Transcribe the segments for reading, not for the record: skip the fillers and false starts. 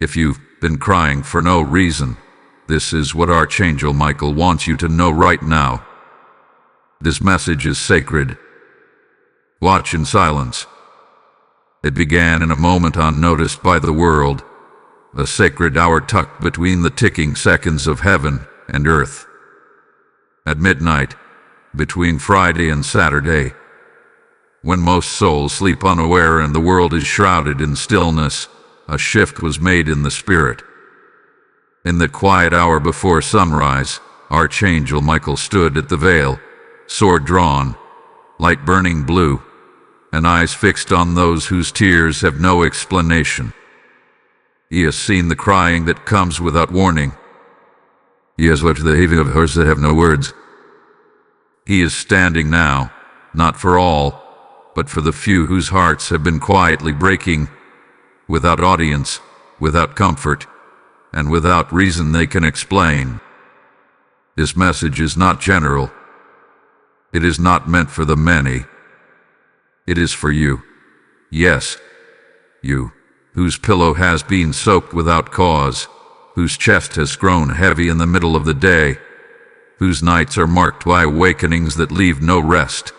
If you've been crying for no reason, this is what Archangel Michael wants you to know right now. This message is sacred. Watch in silence. It began in a moment unnoticed by the world, a sacred hour tucked between the ticking seconds of heaven and earth. At midnight, between Friday and Saturday, when most souls sleep unaware and the world is shrouded in stillness, a shift was made in the spirit. In the quiet hour before sunrise, Archangel Michael stood at the veil, sword drawn, light burning blue, and eyes fixed on those whose tears have no explanation. He has seen the crying that comes without warning. He has watched the heaving of hearts that have no words. He is standing now, not for all, but for the few whose hearts have been quietly breaking, without audience, without comfort, and without reason they can explain. This message is not general. It is not meant for the many. It is for you. Yes, you, whose pillow has been soaked without cause, whose chest has grown heavy in the middle of the day, whose nights are marked by awakenings that leave no rest.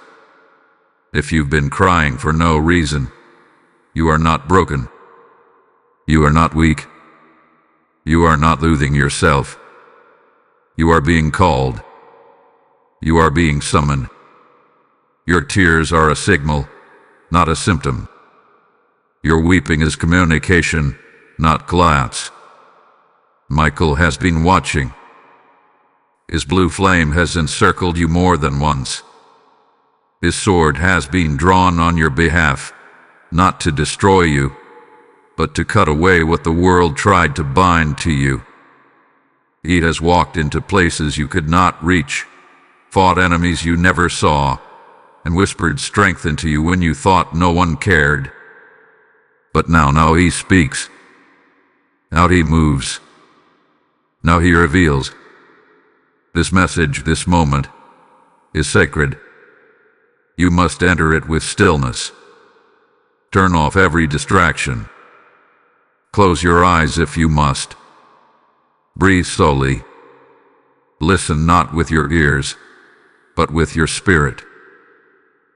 If you've been crying for no reason, you are not broken. You are not weak. You are not losing yourself. You are being called. You are being summoned. Your tears are a signal, not a symptom. Your weeping is communication, not collapse. Michael has been watching. His blue flame has encircled you more than once. His sword has been drawn on your behalf, not to destroy you, but to cut away what the world tried to bind to you. He has walked into places you could not reach, fought enemies you never saw, and whispered strength into you when you thought no one cared. But now he speaks. Now he moves. Now he reveals. This message, this moment, is sacred. You must enter it with stillness. Turn off every distraction. Close your eyes if you must. Breathe slowly. Listen not with your ears, but with your spirit.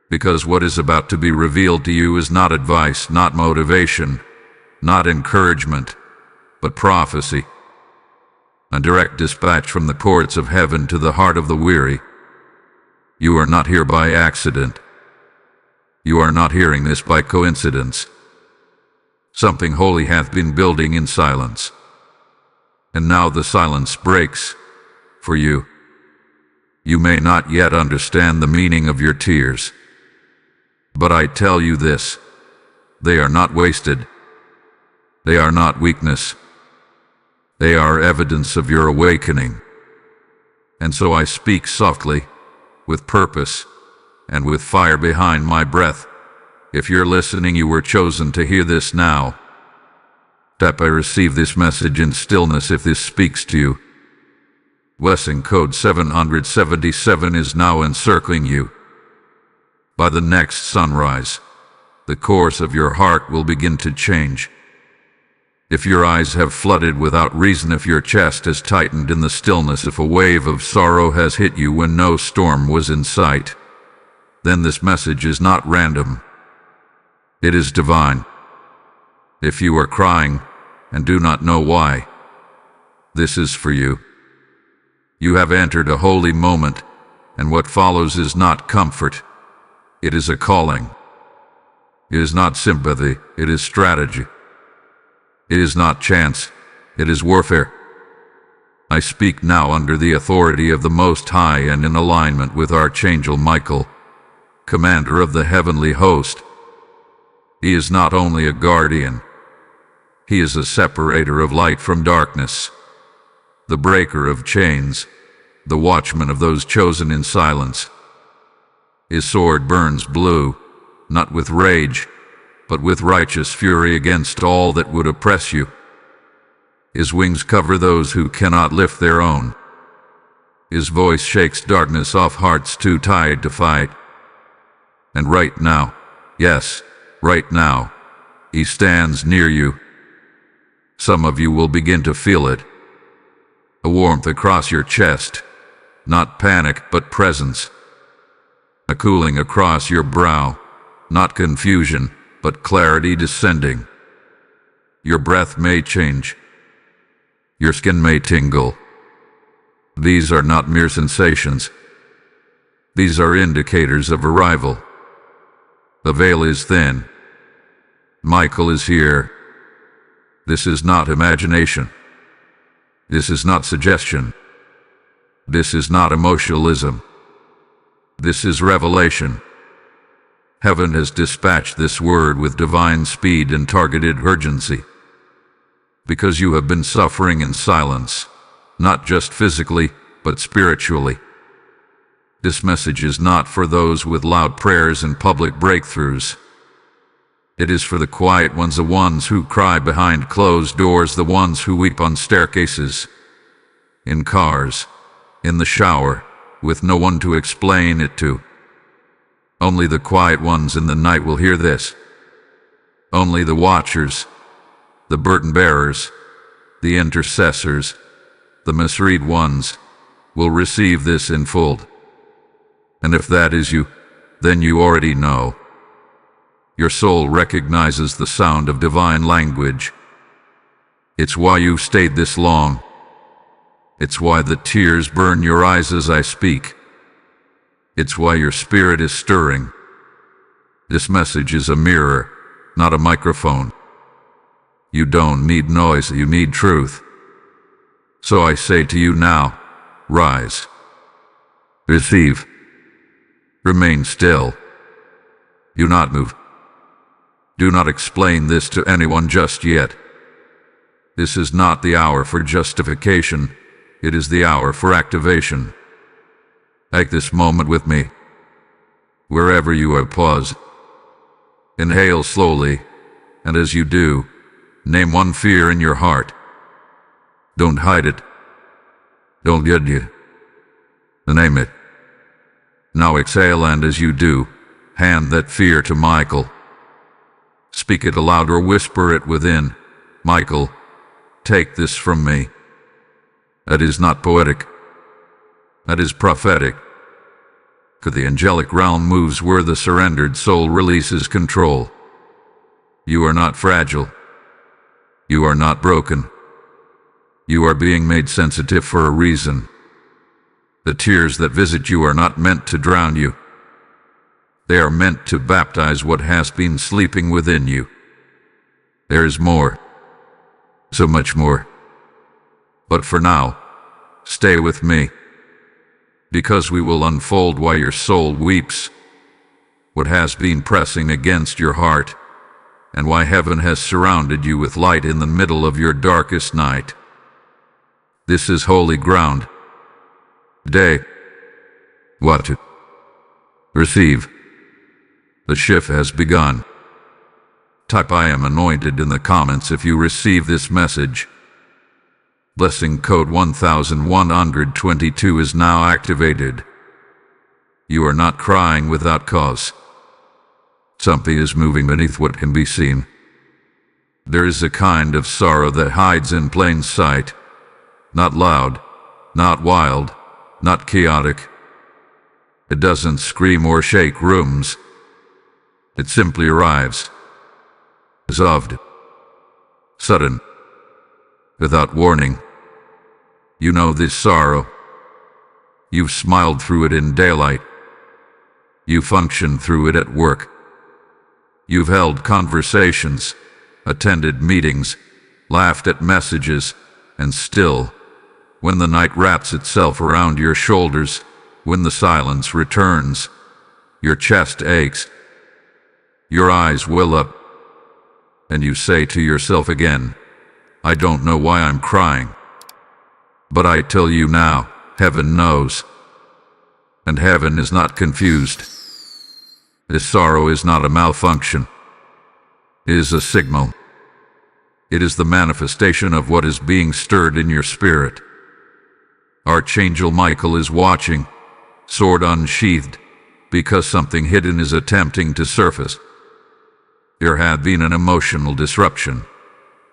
Because what is about to be revealed to you is not advice, not motivation, not encouragement, but prophecy. A direct dispatch from the courts of heaven to the heart of the weary. You are not here by accident. You are not hearing this by coincidence. Something holy hath been building in silence. And now the silence breaks for you. You may not yet understand the meaning of your tears. But I tell you this, they are not wasted. They are not weakness. They are evidence of your awakening. And so I speak softly, with purpose, and with fire behind my breath. If you're listening, you were chosen to hear this now. Tap I receive this message in stillness if this speaks to you. Blessing code 777 is now encircling you. By the next sunrise, the course of your heart will begin to change. If your eyes have flooded without reason, if your chest has tightened in the stillness, if a wave of sorrow has hit you when no storm was in sight, then this message is not random. It is divine. If you are crying and do not know why, this is for you. You have entered a holy moment, and what follows is not comfort. It is a calling. It is not sympathy, it is strategy. It is not chance, it is warfare. I speak now under the authority of the Most High and in alignment with Archangel Michael, commander of the heavenly host. He is not only a guardian, he is a separator of light from darkness, the breaker of chains, the watchman of those chosen in silence. His sword burns blue, not with rage, but with righteous fury against all that would oppress you. His wings cover those who cannot lift their own. His voice shakes darkness off hearts too tired to fight. And right now, yes, right now, he stands near you. Some of you will begin to feel it. A warmth across your chest, not panic but presence. A cooling across your brow, not confusion but clarity descending. Your breath may change. Your skin may tingle. These are not mere sensations. These are indicators of arrival. The veil is thin. Michael is here. This is not imagination. This is not suggestion. This is not emotionalism. This is revelation. Heaven has dispatched this word with divine speed and targeted urgency. Because you have been suffering in silence, not just physically, but spiritually. This message is not for those with loud prayers and public breakthroughs. It is for the quiet ones, the ones who cry behind closed doors, the ones who weep on staircases, in cars, in the shower, with no one to explain it to. Only the quiet ones in the night will hear this. Only the watchers, the burden bearers, the intercessors, the misread ones, will receive this in full. And if that is you, then you already know. Your soul recognizes the sound of divine language. It's why you've stayed this long. It's why the tears burn your eyes as I speak. It's why your spirit is stirring. This message is a mirror, not a microphone. You don't need noise, you need truth. So I say to you now, rise. Receive. Remain still. Do not move. Do not explain this to anyone just yet. This is not the hour for justification. It is the hour for activation. Take this moment with me. Wherever you are, pause. Inhale slowly, and as you do, name one fear in your heart. Don't hide it. Don't get you. Name it. Now exhale, and as you do, hand that fear to Michael. Speak it aloud or whisper it within. Michael, take this from me. That is not poetic. That is prophetic. For the angelic realm moves where the surrendered soul releases control. You are not fragile. You are not broken. You are being made sensitive for a reason. The tears that visit you are not meant to drown you. They are meant to baptize what has been sleeping within you. There is more. So much more. But for now, stay with me. Because we will unfold why your soul weeps, what has been pressing against your heart, and why heaven has surrounded you with light in the middle of your darkest night. This is holy ground. Day. What to receive. The shift has begun. Type I am anointed in the comments if you receive this message. Blessing code 1122 is now activated. You are not crying without cause. Something is moving beneath what can be seen. There is a kind of sorrow that hides in plain sight. Not loud, not wild, not chaotic. It doesn't scream or shake rooms. It simply arrives. Resolved. Sudden. Without warning. You know this sorrow. You've smiled through it in daylight. You functioned through it at work. You've held conversations, attended meetings, laughed at messages, and still, when the night wraps itself around your shoulders, when the silence returns, your chest aches, your eyes well up, and you say to yourself again, I don't know why I'm crying. But I tell you now, heaven knows. And heaven is not confused. This sorrow is not a malfunction. It is a signal. It is the manifestation of what is being stirred in your spirit. Archangel Michael is watching, sword unsheathed, because something hidden is attempting to surface. There had been an emotional disruption,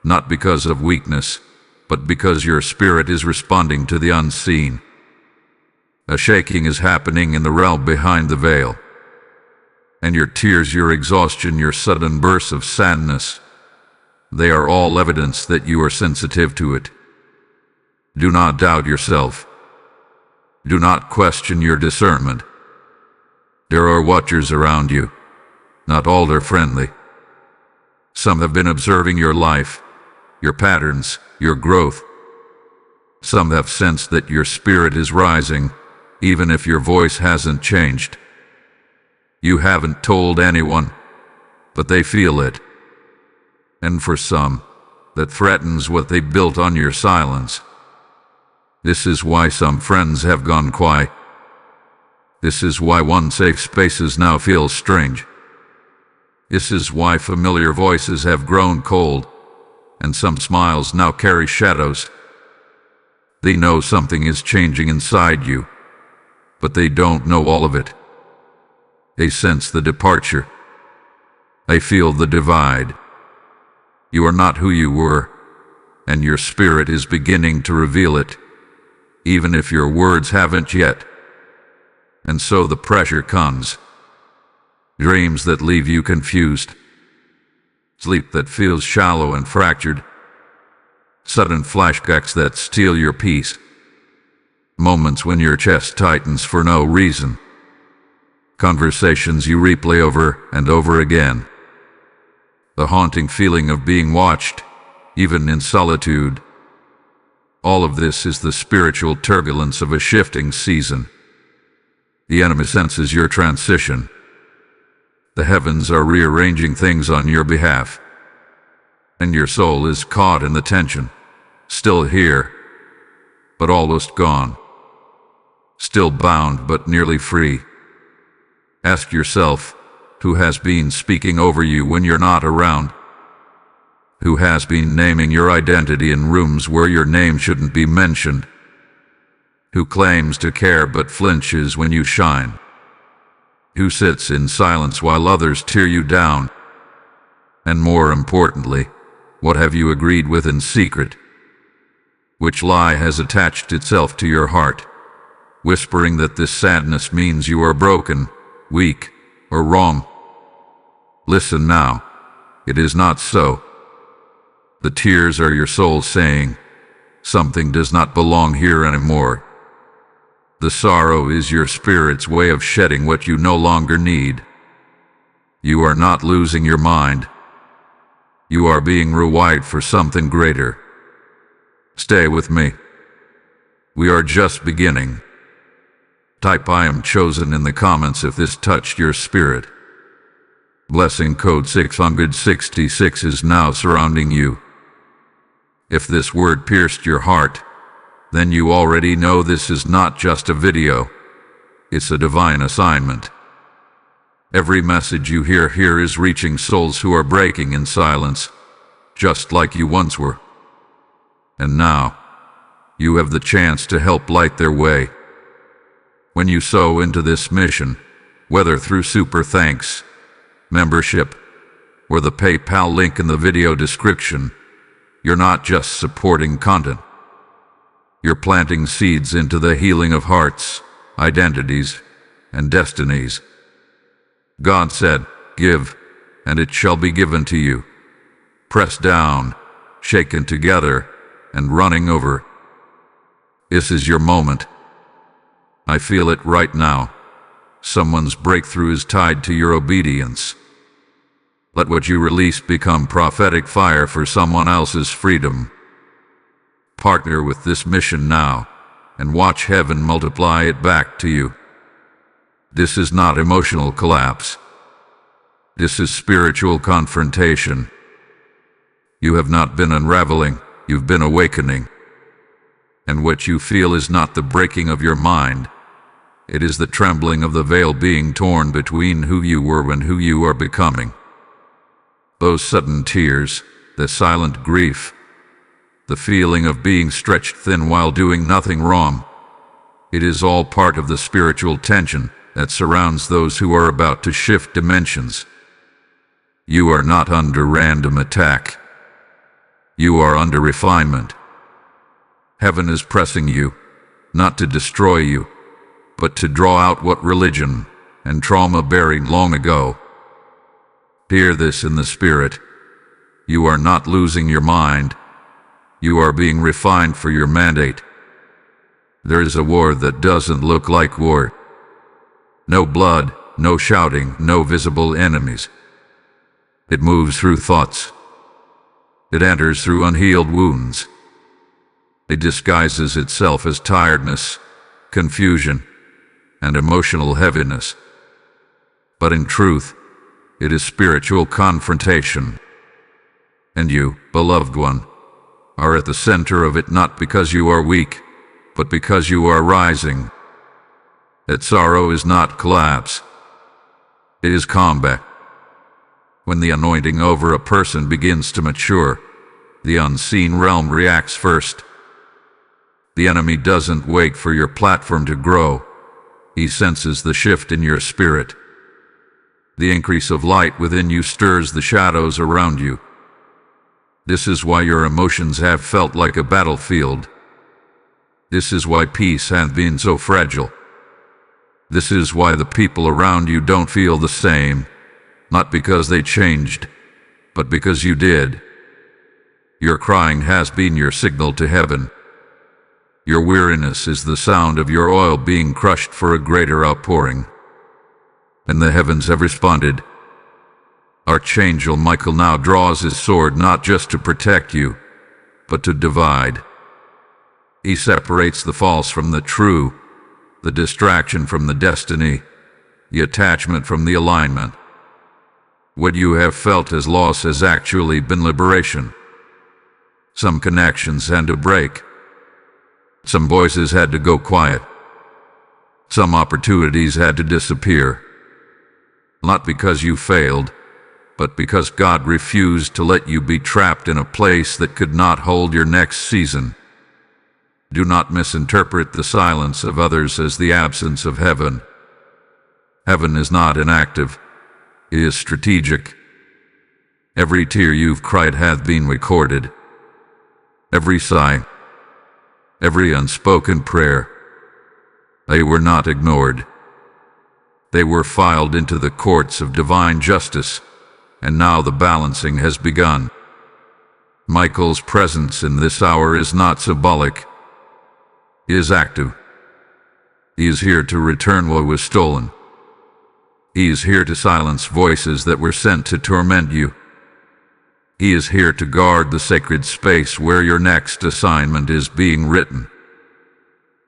not because of weakness, but because your spirit is responding to the unseen. A shaking is happening in the realm behind the veil. And your tears, your exhaustion, your sudden bursts of sadness, they are all evidence that you are sensitive to it. Do not doubt yourself. Do not question your discernment. There are watchers around you. Not all are friendly. Some have been observing your life, your patterns, your growth. Some have sensed that your spirit is rising, even if your voice hasn't changed. You haven't told anyone, but they feel it. And for some, that threatens what they built on your silence. This is why some friends have gone quiet. This is why one safe spaces now feel strange. This is why familiar voices have grown cold, and some smiles now carry shadows. They know something is changing inside you, but they don't know all of it. They sense the departure. They feel the divide. You are not who you were, and your spirit is beginning to reveal it, even if your words haven't yet. And so the pressure comes. Dreams that leave you confused. Sleep that feels shallow and fractured. Sudden flashbacks that steal your peace. Moments when your chest tightens for no reason. Conversations you replay over and over again. The haunting feeling of being watched, even in solitude. All of this is the spiritual turbulence of a shifting season. The enemy senses your transition. The heavens are rearranging things on your behalf. And your soul is caught in the tension. Still here, but almost gone. Still bound, but nearly free. Ask yourself, who has been speaking over you when you're not around? Who has been naming your identity in rooms where your name shouldn't be mentioned? Who claims to care but flinches when you shine? Who sits in silence while others tear you down? And more importantly, what have you agreed with in secret? Which lie has attached itself to your heart, whispering that this sadness means you are broken, weak, or wrong? Listen now, it is not so. The tears are your soul saying, something does not belong here anymore. The sorrow is your spirit's way of shedding what you no longer need. You are not losing your mind. You are being rewired for something greater. Stay with me. We are just beginning. Type "I am chosen" in the comments if this touched your spirit. Blessing code 666 is now surrounding you. If this word pierced your heart, then you already know this is not just a video. It's a divine assignment. Every message you hear here is reaching souls who are breaking in silence, just like you once were. And now, you have the chance to help light their way. When you sow into this mission, whether through super thanks, membership, or the PayPal link in the video description, you're not just supporting content. You're planting seeds into the healing of hearts, identities, and destinies. God said, "Give, and it shall be given to you. Pressed down, shaken together, and running over." This is your moment. I feel it right now. Someone's breakthrough is tied to your obedience. Let what you release become prophetic fire for someone else's freedom. Partner with this mission now, and watch heaven multiply it back to you. This is not emotional collapse. This is spiritual confrontation. You have not been unraveling, you've been awakening. And what you feel is not the breaking of your mind. It is the trembling of the veil being torn between who you were and who you are becoming. Those sudden tears, the silent grief, the feeling of being stretched thin while doing nothing wrong, it is all part of the spiritual tension that surrounds those who are about to shift dimensions. You are not under random attack. You are under refinement. Heaven is pressing you, not to destroy you, but to draw out what religion and trauma buried long ago. Hear this in the spirit. You are not losing your mind. You are being refined for your mandate. There is a war that doesn't look like war. No blood, no shouting, no visible enemies. It moves through thoughts. It enters through unhealed wounds. It disguises itself as tiredness, confusion, and emotional heaviness. But in truth, it is spiritual confrontation. And you, beloved one, are at the center of it, not because you are weak, but because you are rising. That sorrow is not collapse. It is combat. When the anointing over a person begins to mature, the unseen realm reacts first. The enemy doesn't wait for your platform to grow. He senses the shift in your spirit. The increase of light within you stirs the shadows around you. This is why your emotions have felt like a battlefield. This is why peace has been so fragile. This is why the people around you don't feel the same, not because they changed, but because you did. Your crying has been your signal to heaven. Your weariness is the sound of your oil being crushed for a greater outpouring. And the heavens have responded. Archangel Michael now draws his sword not just to protect you, but to divide. He separates the false from the true, the distraction from the destiny, the attachment from the alignment. What you have felt as loss has actually been liberation. Some connections had to break. Some voices had to go quiet. Some opportunities had to disappear. Not because you failed, but because God refused to let you be trapped in a place that could not hold your next season. Do not misinterpret the silence of others as the absence of heaven. Heaven is not inactive. It is strategic. Every tear you've cried hath been recorded. Every sigh, every unspoken prayer. They were not ignored. They were filed into the courts of divine justice, and now the balancing has begun. Michael's presence in this hour is not symbolic. He is active. He is here to return what was stolen. He is here to silence voices that were sent to torment you. He is here to guard the sacred space where your next assignment is being written.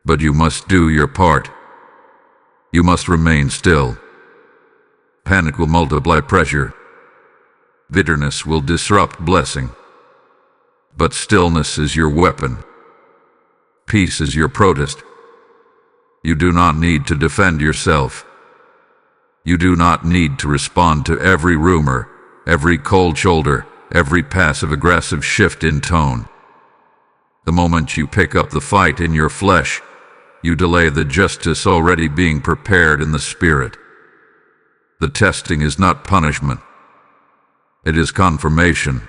But you must do your part. You must remain still. Panic will multiply pressure. Bitterness will disrupt blessing. But stillness is your weapon. Peace is your protest. You do not need to defend yourself. You do not need to respond to every rumor, every cold shoulder, every passive-aggressive shift in tone. The moment you pick up the fight in your flesh, you delay the justice already being prepared in the spirit. The testing is not punishment. It is confirmation.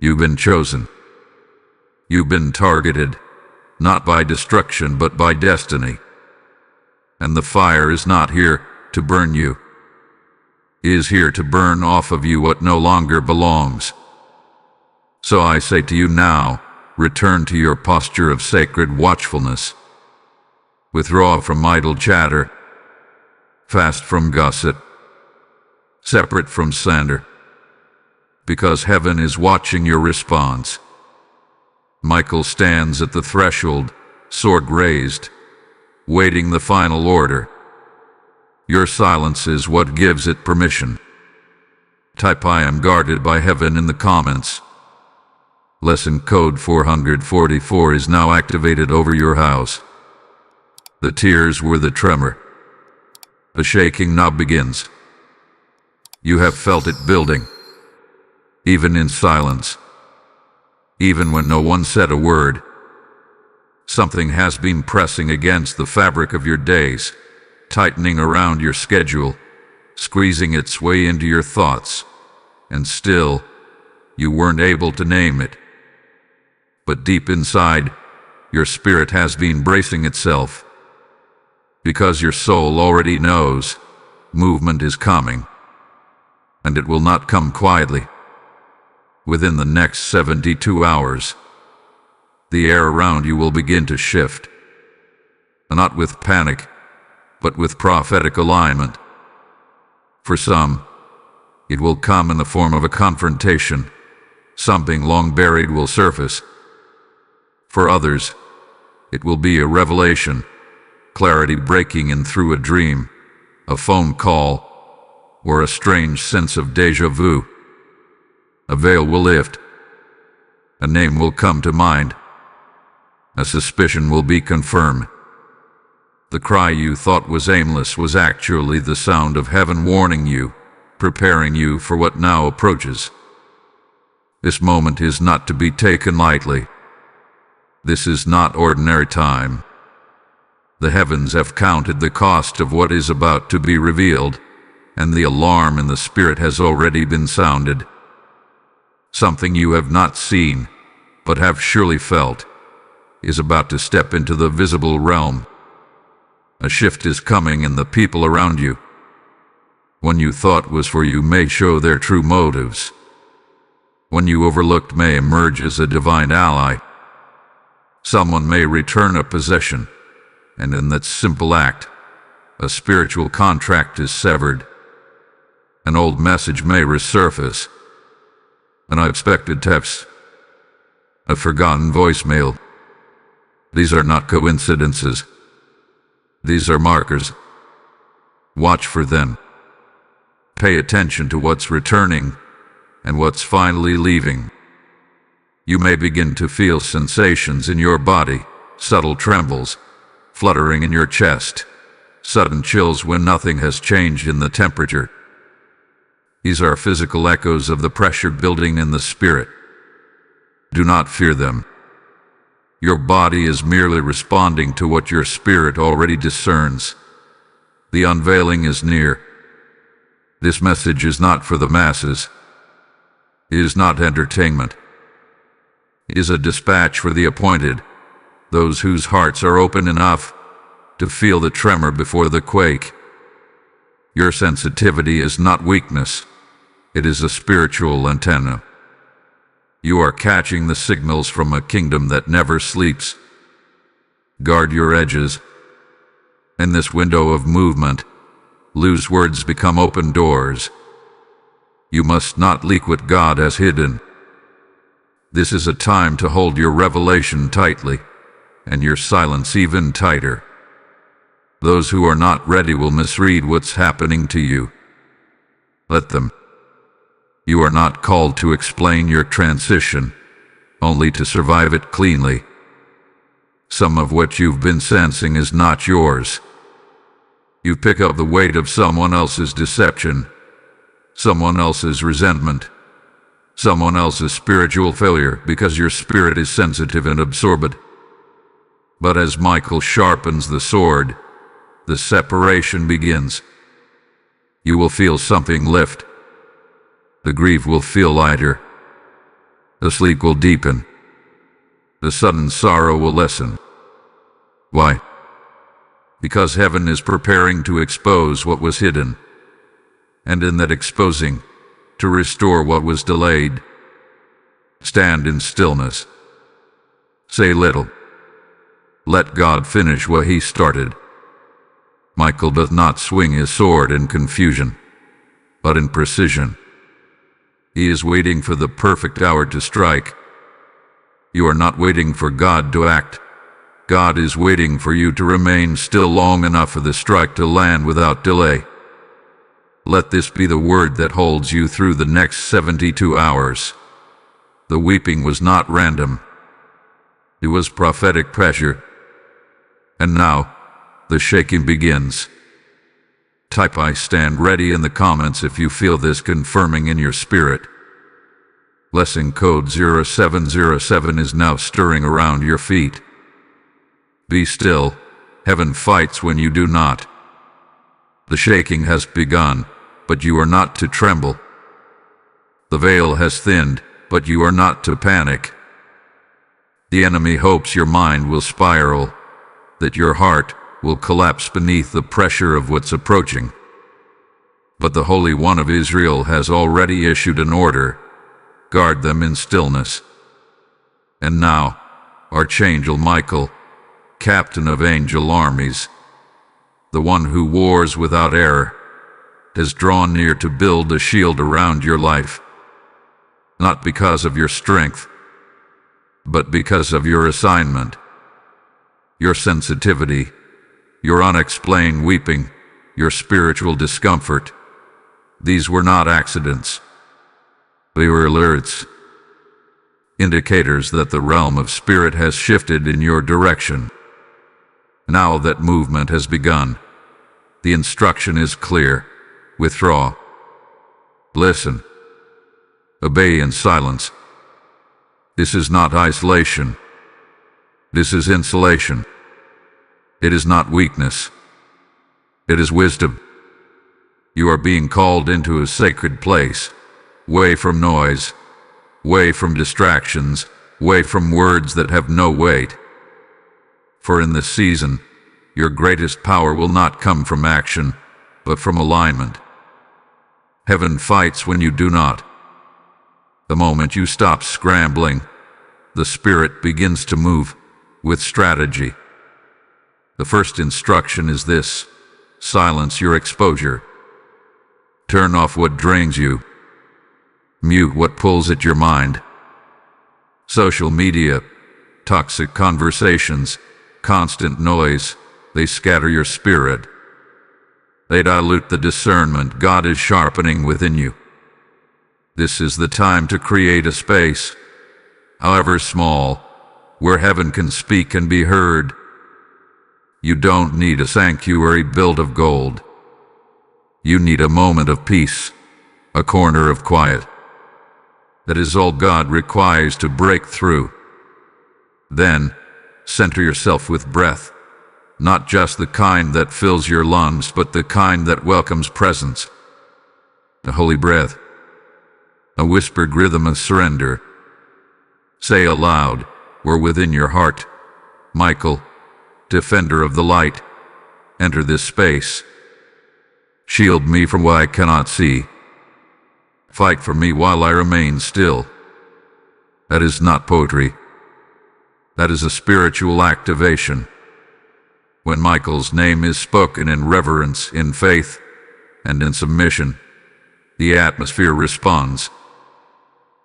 You've been chosen. You've been targeted, not by destruction but by destiny. And the fire is not here to burn you. It is here to burn off of you what no longer belongs. So I say to you now, return to your posture of sacred watchfulness. Withdraw from idle chatter. Fast from gossip. Separate from slander. Because heaven is watching your response. Michael stands at the threshold, sword raised, waiting the final order. Your silence is what gives it permission. Type "I am guarded by heaven" in the comments. Lesson code 444 is now activated over your house. The tears were the tremor. The shaking now begins. You have felt it building, even in silence. Even when no one said a word, something has been pressing against the fabric of your days, tightening around your schedule, squeezing its way into your thoughts. And still, You weren't able to name it. But deep inside, your spirit has been bracing itself. Because your soul already knows movement is coming. And it will not come quietly. Within the next 72 hours, the air around you will begin to shift. Not with panic, but with prophetic alignment. For some, it will come in the form of a confrontation. Something long buried will surface. For others, it will be a revelation, clarity breaking in through a dream, a phone call, or a strange sense of déjà vu. A veil will lift. A name will come to mind. A suspicion will be confirmed. The cry you thought was aimless was actually the sound of heaven warning you, preparing you for what now approaches. This moment is not to be taken lightly. This is not ordinary time. The heavens have counted the cost of what is about to be revealed, and the alarm in the spirit has already been sounded. Something you have not seen, but have surely felt, is about to step into the visible realm. A shift is coming in the people around you. One you thought was for you may show their true motives. One you overlooked may emerge as a divine ally. Someone may return a possession, and in that simple act, a spiritual contract is severed. An old message may resurface. An unexpected text. A forgotten voicemail. These are not coincidences. These are markers. Watch for them. Pay attention to what's returning and what's finally leaving. You may begin to feel sensations in your body, subtle trembles, fluttering in your chest, sudden chills when nothing has changed in the temperature. These are physical echoes of the pressure building in the spirit. Do not fear them. Your body is merely responding to what your spirit already discerns. The unveiling is near. This message is not for the masses. It is not entertainment. It is a dispatch for the appointed, those whose hearts are open enough to feel the tremor before the quake. Your sensitivity is not weakness. It is a spiritual antenna. You are catching the signals from a kingdom that never sleeps. Guard your edges. In this window of movement, loose words become open doors. You must not leak what God has hidden. This is a time to hold your revelation tightly, and your silence even tighter. Those who are not ready will misread what's happening to you. Let them. You are not called to explain your transition, only to survive it cleanly. Some of what you've been sensing is not yours. You pick up the weight of someone else's deception, someone else's resentment, someone else's spiritual failure because your spirit is sensitive and absorbed. But as Michael sharpens the sword, the separation begins. You will feel something lift. The grief will feel lighter. The sleep will deepen. The sudden sorrow will lessen. Why? Because heaven is preparing to expose what was hidden, and in that exposing, to restore what was delayed. Stand in stillness. Say little. Let God finish what he started. Michael doth not swing his sword in confusion, but in precision. He is waiting for the perfect hour to strike. You are not waiting for God to act. God is waiting for you to remain still long enough for the strike to land without delay. Let this be the word that holds you through the next 72 hours. The weeping was not random. It was prophetic pressure. And now, the shaking begins. Type "I stand ready" in the comments if you feel this confirming in your spirit. Blessing code 0707 is now stirring around your feet. Be still. Heaven fights when you do not. The shaking has begun, but you are not to tremble. The veil has thinned, but you are not to panic. The enemy hopes your mind will spiral, that your heart will collapse beneath the pressure of what's approaching. But the Holy One of Israel has already issued an order: guard them in stillness. And now, Archangel Michael, captain of angel armies, the one who wars without error, has drawn near to build a shield around your life, not because of your strength, but because of your assignment, your sensitivity, your unexplained weeping, your spiritual discomfort. These were not accidents. They were alerts, indicators that the realm of spirit has shifted in your direction. Now that movement has begun, the instruction is clear: withdraw. Listen. Obey in silence. This is not isolation. This is insulation. It is not weakness. It is wisdom. You are being called into a sacred place, away from noise, away from distractions, away from words that have no weight. For in this season, your greatest power will not come from action, but from alignment. Heaven fights when you do not. The moment you stop scrambling, the Spirit begins to move with strategy. The first instruction is this: silence your exposure. Turn off what drains you. Mute what pulls at your mind. Social media, toxic conversations, constant noise, they scatter your spirit. They dilute the discernment God is sharpening within you. This is the time to create a space, however small, where heaven can speak and be heard. You don't need a sanctuary built of gold. You need a moment of peace, a corner of quiet. That is all God requires to break through. Then, center yourself with breath, not just the kind that fills your lungs, but the kind that welcomes presence. A holy breath, a whispered rhythm of surrender. Say aloud, or within your heart: Michael, defender of the light, enter this space. Shield me from what I cannot see. Fight for me while I remain still. That is not poetry. That is a spiritual activation. When Michael's name is spoken in reverence, in faith, and in submission, the atmosphere responds.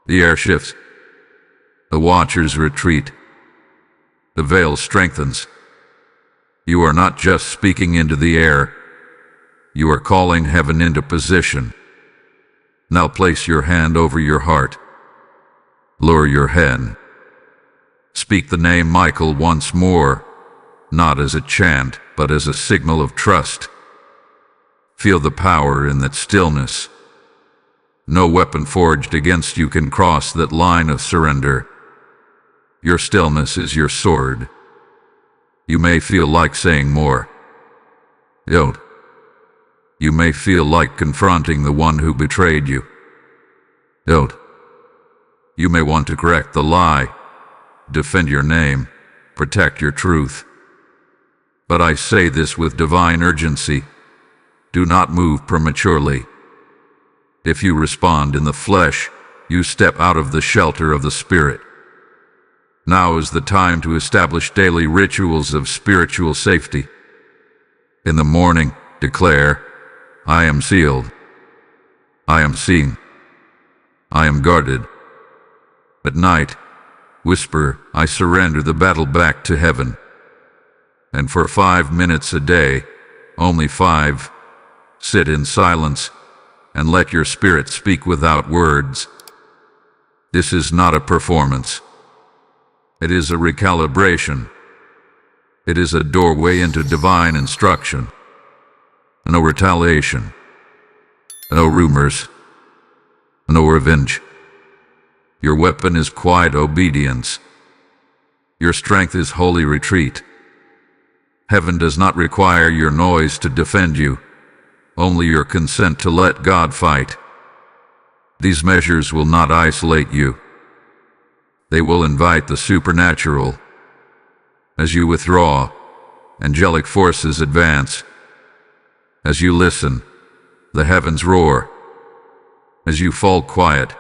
The air shifts. The watchers retreat. The veil strengthens. You are not just speaking into the air. You are calling heaven into position. Now place your hand over your heart. Lower your head. Speak the name Michael once more, not as a chant, but as a signal of trust. Feel the power in that stillness. No weapon forged against you can cross that line of surrender. Your stillness is your sword. You may feel like saying more. Don't. You may feel like confronting the one who betrayed you. Don't. You may want to correct the lie, defend your name, protect your truth. But I say this with divine urgency: do not move prematurely. If you respond in the flesh, you step out of the shelter of the Spirit. Now is the time to establish daily rituals of spiritual safety. In the morning, declare, I am sealed. I am seen. I am guarded. At night, whisper, I surrender the battle back to heaven. And for 5 minutes a day, only 5, sit in silence and let your spirit speak without words. This is not a performance. It is a recalibration. It is a doorway into divine instruction. No retaliation. No rumors. No revenge. Your weapon is quiet obedience. Your strength is holy retreat. Heaven does not require your noise to defend you, only your consent to let God fight. These measures will not isolate you. They will invite the supernatural. As you withdraw, angelic forces advance. As you listen, the heavens roar. As you fall quiet,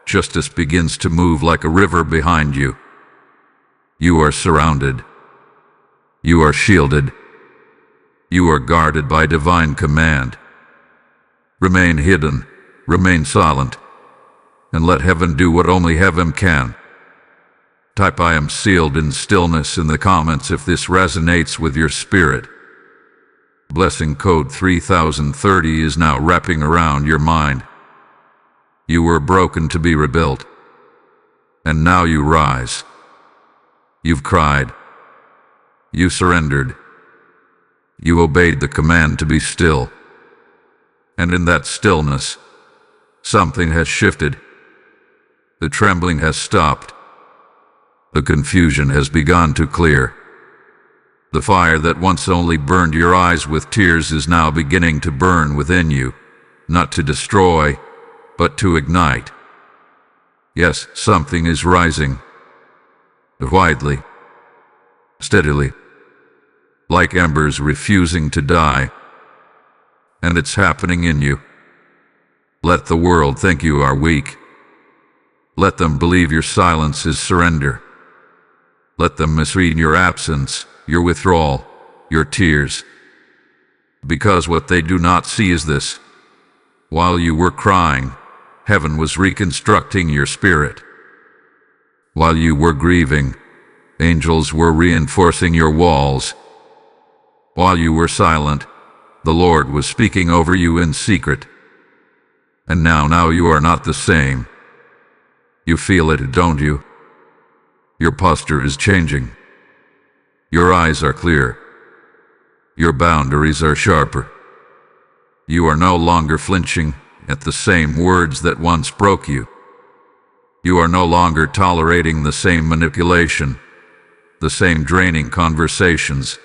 justice begins to move like a river behind you. You are surrounded. You are shielded. You are guarded by divine command. Remain hidden, remain silent, and let heaven do what only heaven can. Type "I am sealed in stillness" in the comments if this resonates with your spirit. Blessing code 3030 is now wrapping around your mind. You were broken to be rebuilt, and now you rise. You've cried. You surrendered. You obeyed the command to be still. And in that stillness, something has shifted. The trembling has stopped. The confusion has begun to clear. The fire that once only burned your eyes with tears is now beginning to burn within you, not to destroy, but to ignite. Yes, something is rising. Widely, steadily, like embers refusing to die. And it's happening in you. Let the world think you are weak. Let them believe your silence is surrender. Let them misread your absence, your withdrawal, your tears. Because what they do not see is this: while you were crying, heaven was reconstructing your spirit. While you were grieving, angels were reinforcing your walls. While you were silent, the Lord was speaking over you in secret. And now you are not the same. You feel it, don't you? Your posture is changing. Your eyes are clear. Your boundaries are sharper. You are no longer flinching at the same words that once broke you. You are no longer tolerating the same manipulation, the same draining conversations,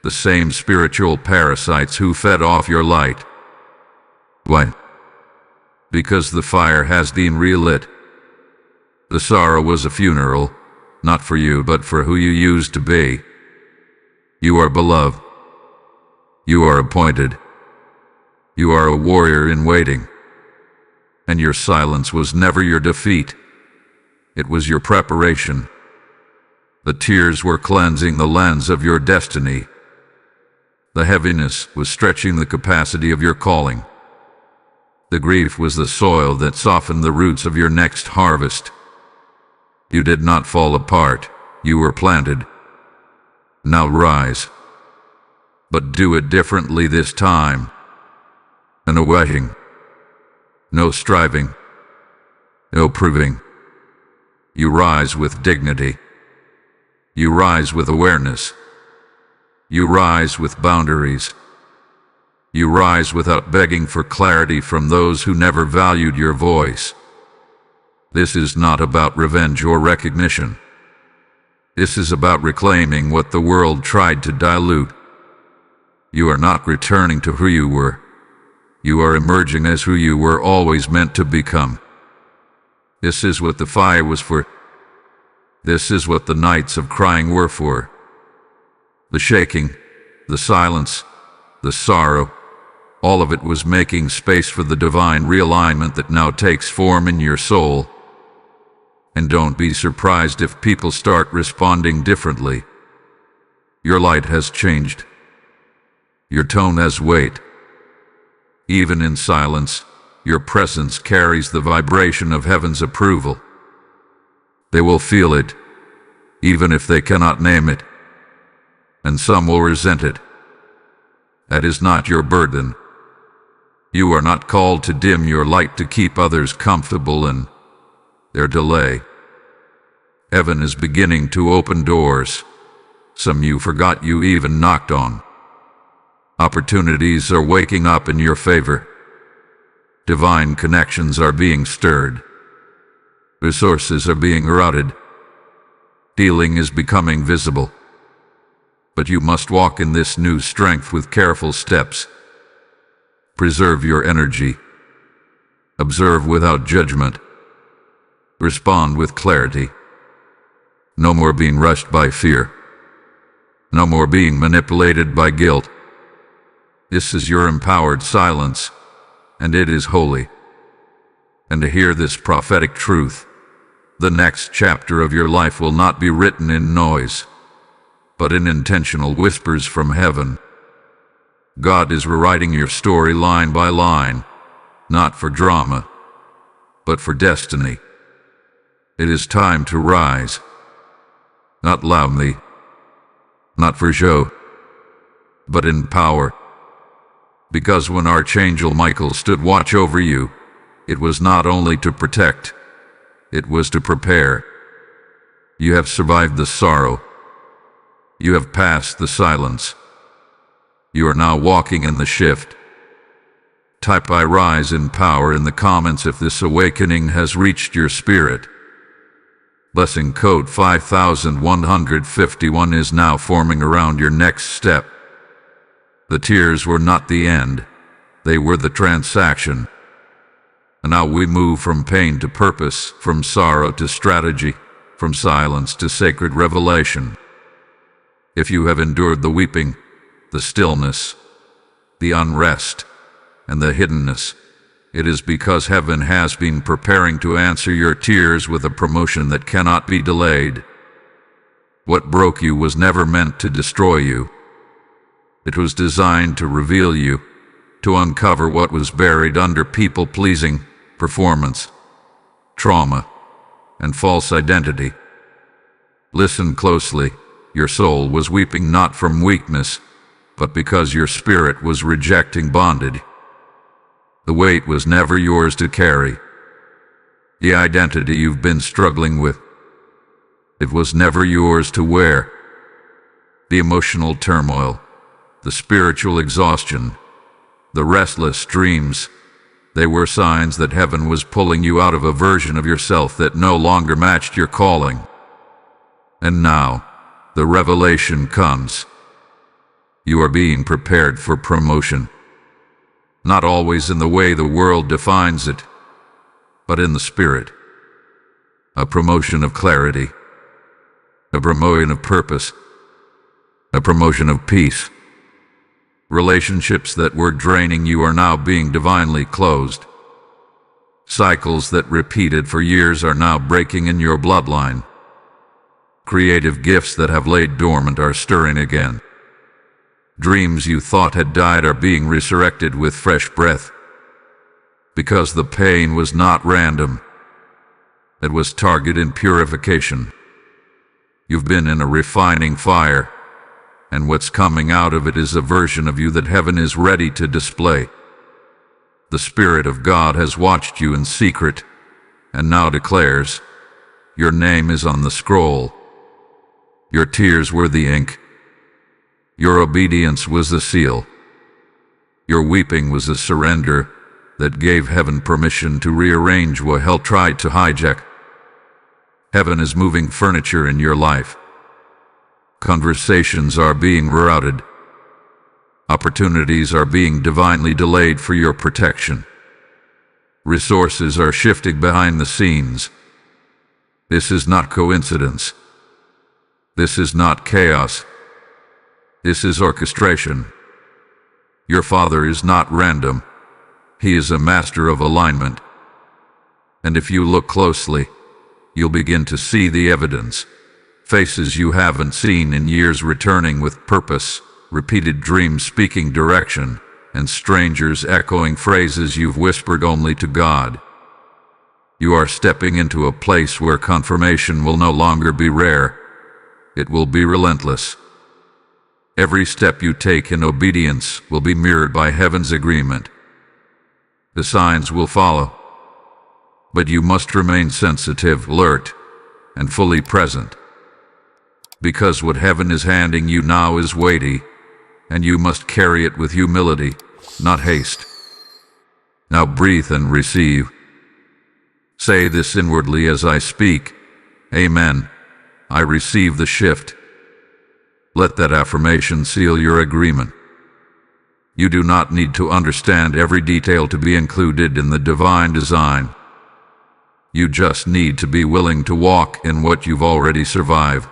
the same spiritual parasites who fed off your light. Why? Because the fire has been relit. The sorrow was a funeral, not for you, but for who you used to be. You are beloved. You are appointed. You are a warrior in waiting. And your silence was never your defeat. It was your preparation. The tears were cleansing the lens of your destiny. The heaviness was stretching the capacity of your calling. The grief was the soil that softened the roots of your next harvest. You did not fall apart. You were planted. Now rise. But do it differently this time. No waiting. No striving. No proving. You rise with dignity. You rise with awareness. You rise with boundaries. You rise without begging for clarity from those who never valued your voice. This is not about revenge or recognition. This is about reclaiming what the world tried to dilute. You are not returning to who you were. You are emerging as who you were always meant to become. This is what the fire was for. This is what the nights of crying were for. The shaking, the silence, the sorrow, all of it was making space for the divine realignment that now takes form in your soul. And don't be surprised if people start responding differently. Your light has changed. Your tone has weight. Even in silence, your presence carries the vibration of heaven's approval. They will feel it, even if they cannot name it. And some will resent it. That is not your burden. You are not called to dim your light to keep others comfortable in their delay. Heaven is beginning to open doors, some you forgot you even knocked on. Opportunities are waking up in your favor. Divine connections are being stirred. Resources are being routed. Healing is becoming visible. But you must walk in this new strength with careful steps. Preserve your energy. Observe without judgment. Respond with clarity. No more being rushed by fear. No more being manipulated by guilt. This is your empowered silence, and it is holy. And to hear this prophetic truth, the next chapter of your life will not be written in noise, but in intentional whispers from heaven. God is rewriting your story line by line, not for drama, but for destiny. It is time to rise, not loudly, not for show, but in power. Because when Archangel Michael stood watch over you, it was not only to protect, it was to prepare. You have survived the sorrow. You have passed the silence. You are now walking in the shift. Type "I rise in power" in the comments if this awakening has reached your spirit. Blessing code 5151 is now forming around your next step. The tears were not the end, they were the transaction. And now we move from pain to purpose, from sorrow to strategy, from silence to sacred revelation. If you have endured the weeping, the stillness, the unrest, and the hiddenness, it is because heaven has been preparing to answer your tears with a promotion that cannot be delayed. What broke you was never meant to destroy you. It was designed to reveal you, to uncover what was buried under people-pleasing, performance, trauma, and false identity. Listen closely. Your soul was weeping not from weakness, but because your spirit was rejecting bondage. The weight was never yours to carry. The identity you've been struggling with, it was never yours to wear. The emotional turmoil, the spiritual exhaustion, the restless dreams, they were signs that heaven was pulling you out of a version of yourself that no longer matched your calling. And now, the revelation comes. You are being prepared for promotion. Not always in the way the world defines it, but in the spirit. A promotion of clarity, a promotion of purpose, a promotion of peace. Relationships that were draining you are now being divinely closed. Cycles that repeated for years are now breaking in your bloodline. Creative gifts that have laid dormant are stirring again. Dreams you thought had died are being resurrected with fresh breath. Because the pain was not random. It was targeted purification. You've been in a refining fire, and what's coming out of it is a version of you that heaven is ready to display. The Spirit of God has watched you in secret, and now declares, your name is on the scroll. Your tears were the ink. Your obedience was the seal. Your weeping was a surrender that gave heaven permission to rearrange what hell tried to hijack. Heaven is moving furniture in your life. Conversations are being rerouted. Opportunities are being divinely delayed for your protection. Resources are shifting behind the scenes. This is not coincidence. This is not chaos. This is orchestration. Your Father is not random. He is a master of alignment. And if you look closely, you'll begin to see the evidence. Faces you haven't seen in years returning with purpose, repeated dreams speaking direction, and strangers echoing phrases you've whispered only to God. You are stepping into a place where confirmation will no longer be rare. It will be relentless. Every step you take in obedience will be mirrored by heaven's agreement. The signs will follow. But you must remain sensitive, alert, and fully present. Because what heaven is handing you now is weighty, and you must carry it with humility, not haste. Now breathe and receive. Say this inwardly as I speak. Amen. I receive the shift. Let that affirmation seal your agreement. You do not need to understand every detail to be included in the divine design. You just need to be willing to walk in what you've already survived.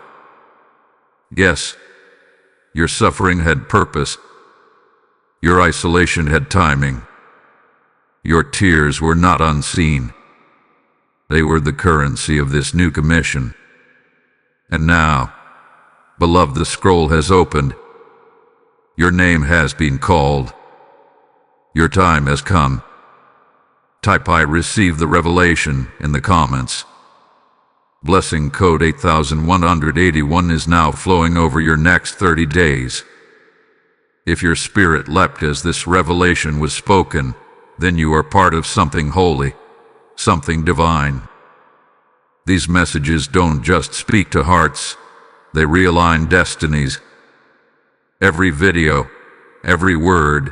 Yes, your suffering had purpose. Your isolation had timing. Your tears were not unseen. They were the currency of this new commission. And now, beloved, the scroll has opened. Your name has been called. Your time has come. Type "I receive the revelation" in the comments. Blessing code 8181 is now flowing over your next 30 days. If your spirit leapt as this revelation was spoken, then you are part of something holy, something divine. These messages don't just speak to hearts, they realign destinies. Every video, every word,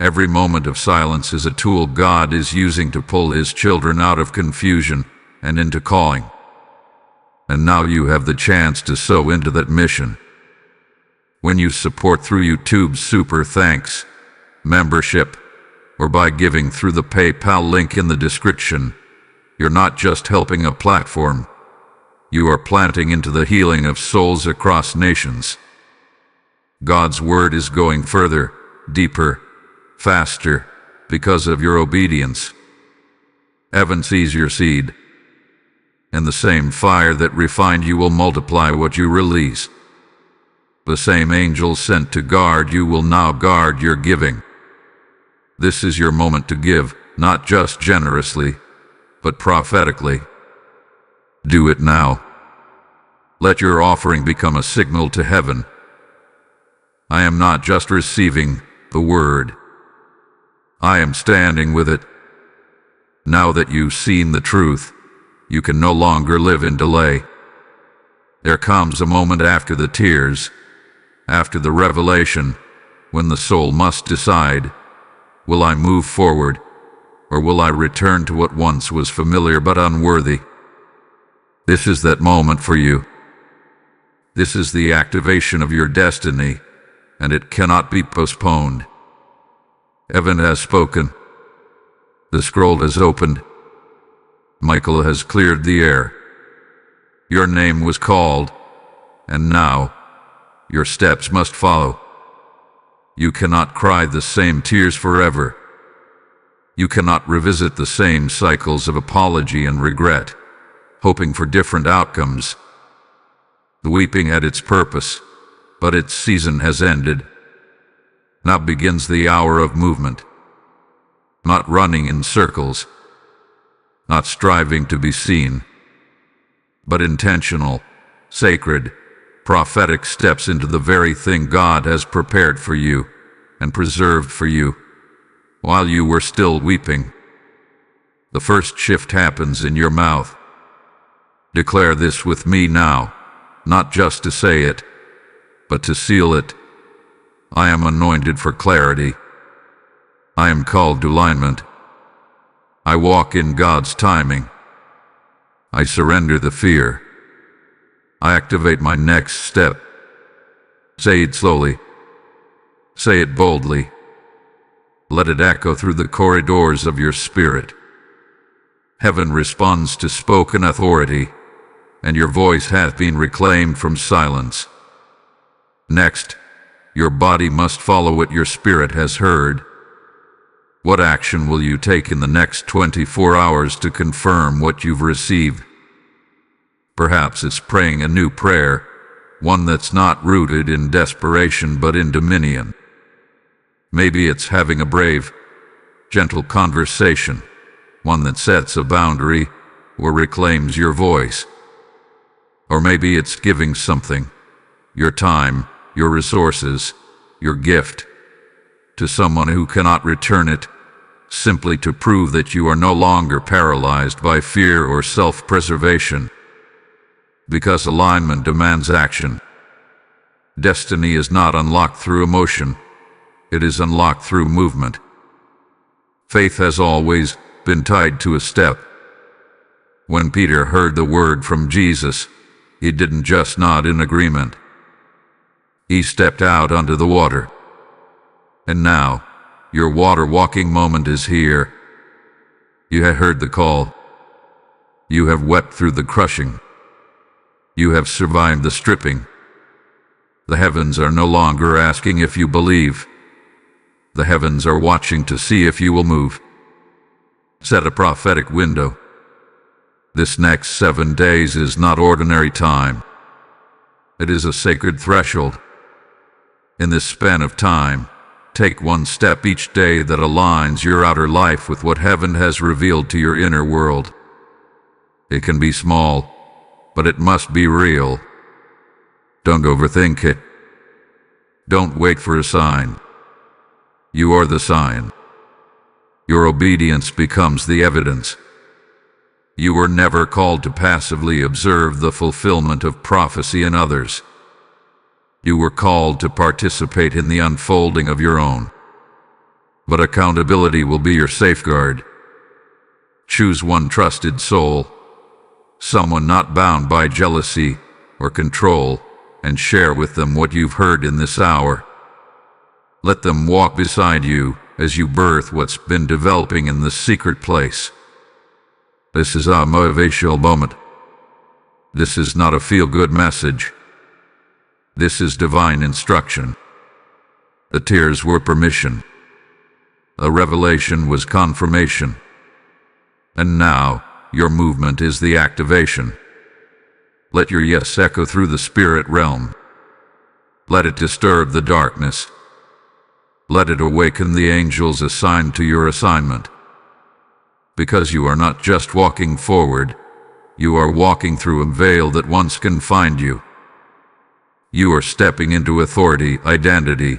every moment of silence is a tool God is using to pull His children out of confusion and into calling. And now you have the chance to sow into that mission. When you support through YouTube's Super Thanks membership, or by giving through the PayPal link in the description, you're not just helping a platform, you are planting into the healing of souls across nations. God's word is going further, deeper, faster, because of your obedience. Heaven sees your seed, and the same fire that refined you will multiply what you release. The same angels sent to guard you will now guard your giving. This is your moment to give, not just generously, but prophetically. Do it now. Let your offering become a signal to heaven. I am not just receiving the word. I am standing with it. Now that you've seen the truth, you can no longer live in delay. There comes a moment after the tears, after the revelation, when the soul must decide, will I move forward, or will I return to what once was familiar but unworthy? This is that moment for you. This is the activation of your destiny, and it cannot be postponed. Heaven has spoken. The scroll has opened. Michael has cleared the air. Your name was called, and now your steps must follow. You cannot cry the same tears forever. You cannot revisit the same cycles of apology and regret, hoping for different outcomes. The weeping had its purpose, but its season has ended. Now begins the hour of movement. Not running in circles, not striving to be seen, but intentional, sacred, prophetic steps into the very thing God has prepared for you and preserved for you while you were still weeping. The first shift happens in your mouth. Declare this with me now, not just to say it, but to seal it. I am anointed for clarity. I am called to alignment. I walk in God's timing. I surrender the fear. I activate my next step. Say it slowly. Say it boldly. Let it echo through the corridors of your spirit. Heaven responds to spoken authority, and your voice hath been reclaimed from silence. Next, your body must follow what your spirit has heard. What action will you take in the next 24 hours to confirm what you've received? Perhaps it's praying a new prayer, one that's not rooted in desperation but in dominion. Maybe it's having a brave, gentle conversation, one that sets a boundary or reclaims your voice. Or maybe it's giving something, your time, your resources, your gift, to someone who cannot return it, simply to prove that you are no longer paralyzed by fear or self-preservation. Because alignment demands action. Destiny is not unlocked through emotion. It is unlocked through movement. Faith has always been tied to a step. When Peter heard the word from Jesus, he didn't just nod in agreement. He stepped out onto the water. And now, your water walking moment is here. You have heard the call. You have wept through the crushing. You have survived the stripping. The heavens are no longer asking if you believe. The heavens are watching to see if you will move. Set a prophetic window. This next 7 days is not ordinary time. It is a sacred threshold. In this span of time, take one step each day that aligns your outer life with what heaven has revealed to your inner world. It can be small, but it must be real. Don't overthink it. Don't wait for a sign. You are the sign. Your obedience becomes the evidence. You were never called to passively observe the fulfillment of prophecy in others. You were called to participate in the unfolding of your own. But accountability will be your safeguard. Choose one trusted soul, someone not bound by jealousy or control, and share with them what you've heard in this hour. Let them walk beside you as you birth what's been developing in the secret place. This is a motivational moment. This is not a feel-good message. This is divine instruction. The tears were permission. A revelation was confirmation. And now, your movement is the activation. Let your yes echo through the spirit realm. Let it disturb the darkness. Let it awaken the angels assigned to your assignment. Because you are not just walking forward, you are walking through a veil that once confined you. You are stepping into authority, identity,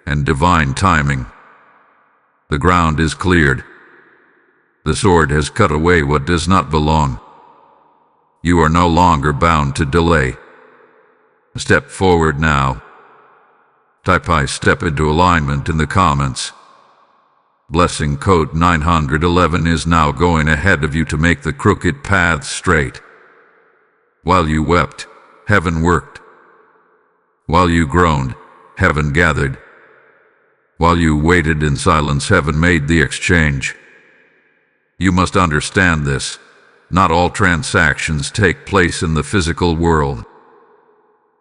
and divine timing. The ground is cleared. The sword has cut away what does not belong. You are no longer bound to delay. Step forward now. Type I step into alignment in the comments. Blessing code 911 is now going ahead of you to make the crooked paths straight. While you wept, heaven worked. While you groaned, heaven gathered. While you waited in silence, heaven made the exchange. You must understand this. Not all transactions take place in the physical world.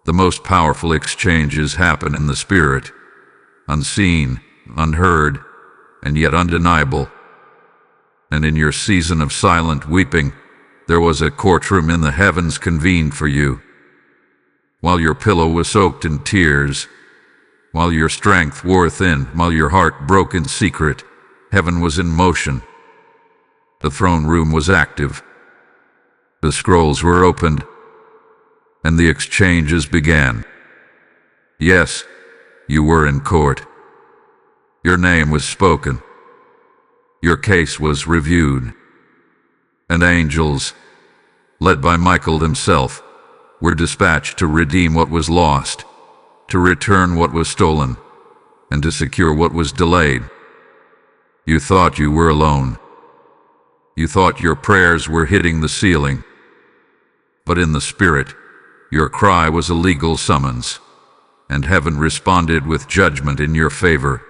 The most powerful exchanges happen in the spirit, unseen, unheard, and yet undeniable. And in your season of silent weeping, there was a courtroom in the heavens convened for you. While your pillow was soaked in tears, while your strength wore thin, while your heart broke in secret, heaven was in motion. The throne room was active. The scrolls were opened, and the exchanges began. Yes, you were in court. Your name was spoken. Your case was reviewed. And angels, led by Michael himself, were dispatched to redeem what was lost, to return what was stolen, and to secure what was delayed. You thought you were alone. You thought your prayers were hitting the ceiling. But in the spirit, your cry was a legal summons, and heaven responded with judgment in your favor.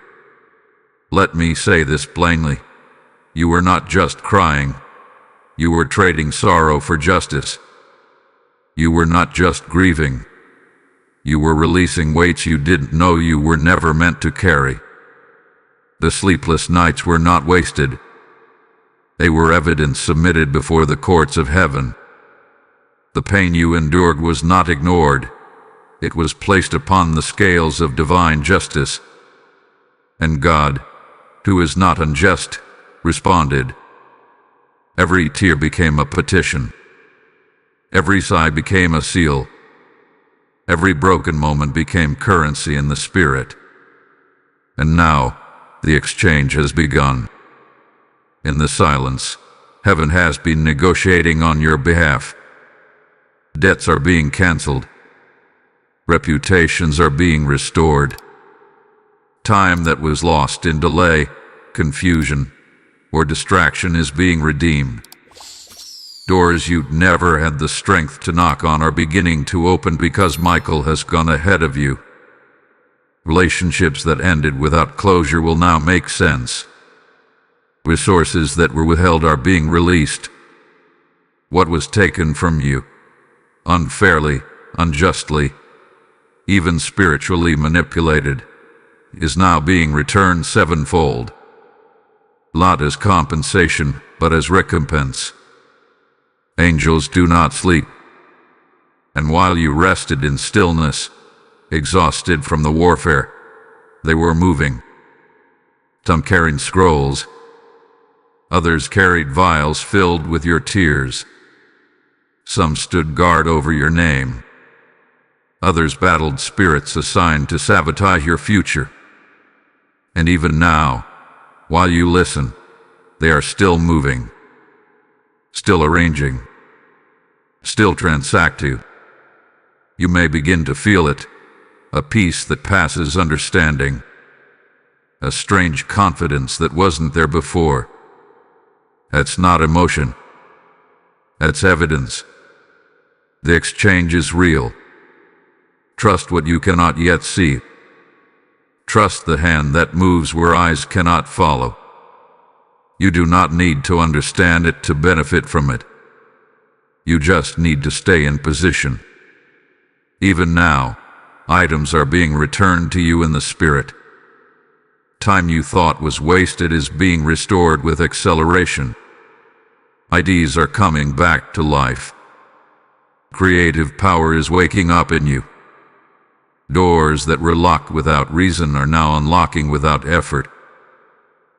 Let me say this plainly. You were not just crying. You were trading sorrow for justice. You were not just grieving. You were releasing weights you didn't know you were never meant to carry. The sleepless nights were not wasted. They were evidence submitted before the courts of heaven. The pain you endured was not ignored. It was placed upon the scales of divine justice. And God, who is not unjust, responded. Every tear became a petition. Every sigh became a seal. Every broken moment became currency in the spirit. And now, the exchange has begun. In the silence, heaven has been negotiating on your behalf. Debts are being canceled. Reputations are being restored. Time that was lost in delay, confusion, or distraction is being redeemed. Doors you'd never had the strength to knock on are beginning to open because Michael has gone ahead of you. Relationships that ended without closure will now make sense. Resources that were withheld are being released. What was taken from you, unfairly, unjustly, even spiritually manipulated, is now being returned sevenfold. Not as compensation, but as recompense. Angels do not sleep. And while you rested in stillness, exhausted from the warfare, they were moving. Some carried scrolls. Others carried vials filled with your tears. Some stood guard over your name. Others battled spirits assigned to sabotage your future. And even now, while you listen, they are still moving, still arranging, still transacting. You may begin to feel it, a peace that passes understanding, a strange confidence that wasn't there before. That's not emotion. That's evidence. The exchange is real. Trust what you cannot yet see. Trust the hand that moves where eyes cannot follow. You do not need to understand it to benefit from it. You just need to stay in position. Even now, items are being returned to you in the spirit. Time you thought was wasted is being restored with acceleration. Ideas are coming back to life. Creative power is waking up in you. Doors that were locked without reason are now unlocking without effort.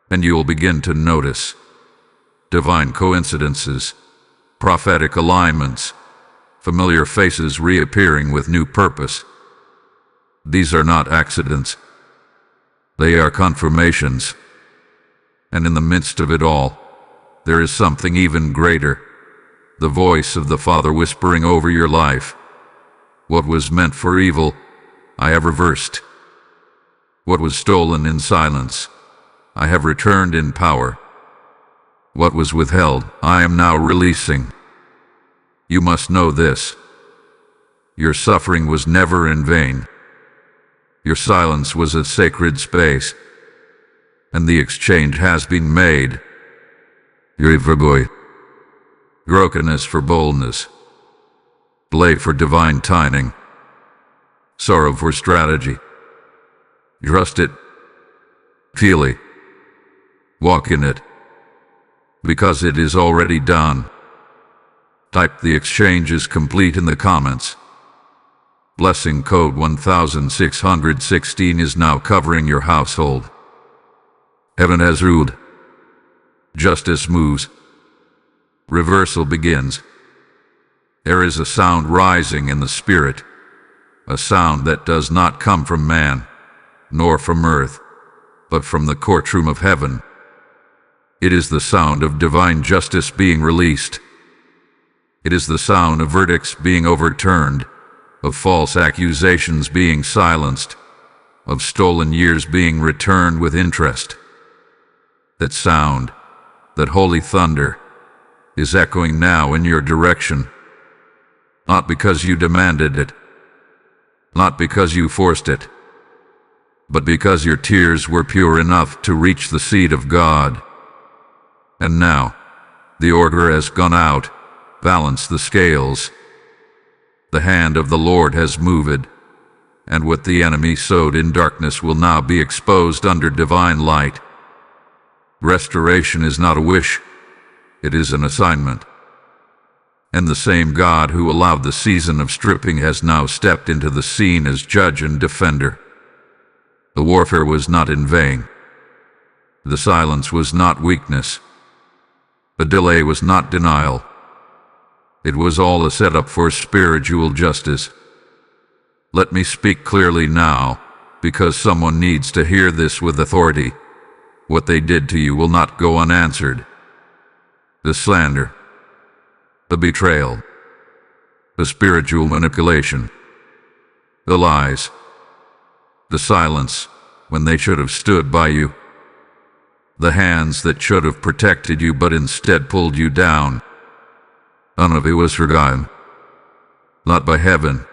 And you'll begin to notice divine coincidences, prophetic alignments, familiar faces reappearing with new purpose. These are not accidents. They are confirmations. And in the midst of it all, there is something even greater. The voice of the Father whispering over your life. What was meant for evil, I have reversed. What was stolen in silence, I have returned in power. What was withheld, I am now releasing. You must know this. Your suffering was never in vain. Your silence was a sacred space. And the exchange has been made. Brokenness for boldness. Delay for divine timing. Sorrow for strategy. Trust it. Feel it. Walk in it. Because it is already done. Type the exchange is complete in the comments. Blessing code 1616 is now covering your household. Heaven has ruled. Justice moves. Reversal begins. There is a sound rising in the spirit, a sound that does not come from man, nor from earth, but from the courtroom of heaven. It is the sound of divine justice being released. It is the sound of verdicts being overturned, of false accusations being silenced, of stolen years being returned with interest. That sound, that holy thunder, is echoing now in your direction. Not because you demanded it, not because you forced it, but because your tears were pure enough to reach the seat of God. And now, the order has gone out. Balance the scales. The hand of the Lord has moved, and what the enemy sowed in darkness will now be exposed under divine light. Restoration is not a wish, it is an assignment. And the same God who allowed the season of stripping has now stepped into the scene as judge and defender. The warfare was not in vain. The silence was not weakness. The delay was not denial. It was all a setup for spiritual justice. Let me speak clearly now, because someone needs to hear this with authority. What they did to you will not go unanswered. The slander, the betrayal, the spiritual manipulation, the lies, the silence when they should have stood by you, the hands that should have protected you but instead pulled you down. None of it was forgotten, not by heaven.